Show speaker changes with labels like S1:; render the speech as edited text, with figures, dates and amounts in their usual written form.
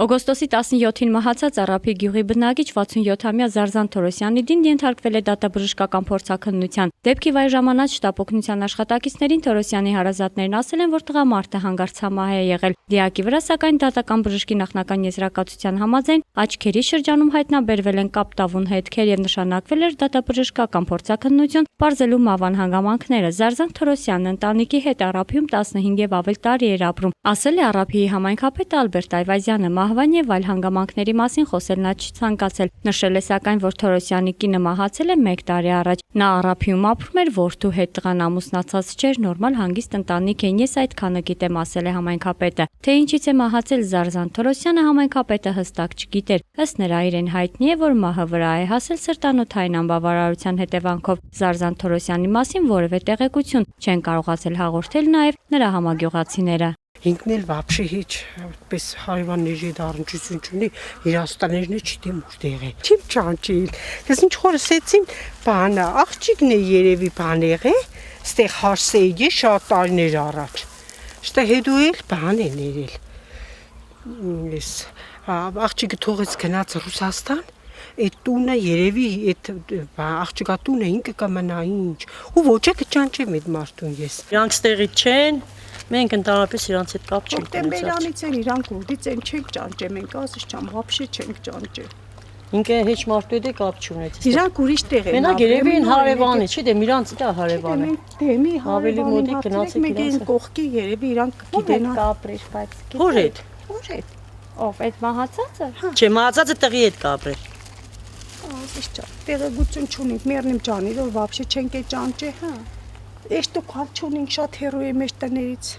S1: Օգոստոսի 17-ին մահացած Առափի գյուղի բնակիչ 67-ամյա Զարզան Թորոսյանի դին ենթարկվել է դատաբժշկական փորձաքննության։ Դեպքի վայր ժամանած շտապօգնության աշխատակիցներին Թորոսյանի հարազատներն ասել են, որ տղամարդը հանգարցամահ է եղել։ Դիակի վրա սակայն դատական բժշկի նախնական եզրակացության համաձայն աչքերի շրջանում հայտնաբերվել են կապտավուն հետքեր եւ նշանակվել էր դատաբժշկական փորձաքննություն, պարզելու մահվան հանգամանքները։ Զարզան Թորոսյանն ընտանիքի հետ Առափիում 15 եւ ավել տարի էր ապրում։ Ասել է Առափիի համայնքապետ Ալբերտ Այվազյանը, մահվան եւ այլ հանգամանքների մասին խոսել նա չի ցանկացել։ Նշել է սակայն, որ Թորոսյանի կինը մահացել է 1 տարի առաջ։ Նա Առափիում ապրում էր որդու հետ, տղան ամուսնացած չէր, նորմալ հանգիստ ընտանիք էին, ես այդքանը գիտեմ, ասել է համայնքապետը։ Թե ինչից է մահացել Զարզան Թորոսյանը, համայնքապետը հստակ չգիտեր։ Ըստ նրա իրեն հայտնի է, որ մահը վրա է հասել սրտանոթային անբավարարության հետևանքով։ Զարզան Թորոսյանի մասին որևէ տեղեկություն չեն կարողացել հաղորդել նաեւ նրա համագյուղացիները։
S2: Ինքն էլ вообще heç այդպես հայվանների դառնչություն չունի, իր աստաներն չդեմ որտեղ է։ Չիմ ճանճիլ։ Ես ինչ խորսեցին բանը, աղջիկն է երևի բան եղե, ստեղ հարսեի շատ տարիներ առաջ։ Շտե հետո էլ բան է ներել։ Ես աղջիկը թողեց գնաց Ռուսաստան, այդ տունը երևի այդ աղջիկա տունը ինքը կմնա ինչ։ Ու ոչ է կճանճեմ այդ մարդուն ես։
S3: Իրանք ստեղի չեն։ Մենք ընդհանրապես իրանց հետ կապ չենք ունեցել։
S2: Հոկտեմբերանից են իրանք ուդից են չենք ճանճեմ, ենք ասես չամ, вообще չենք ճանճել։
S3: Ինքը հեչ մարդու հետ կապ չունեցել։
S2: Իրանք ուրիշ տեղ են։
S3: Մենակ երևի են հարևանի, չի դե իրանց դա հարևան է։
S2: Դեմի
S3: Ավելի մոտիկ գնացեք
S2: մեկ են կողքի երևի իրանք գիտեն
S1: կապրիր, բայց
S3: Որ հետ։
S2: Որ է։
S1: ով այդ մահացածը։
S3: Չէ, մահացածը տղի հետ կապրել։
S2: Ասես չա։ Տեղեկություն չունենք, մեռնիմ ջանի, որ вообще չենք ճանճե, հա։ Էստո քալ չունենք շատ հերոյ է մեր տներից։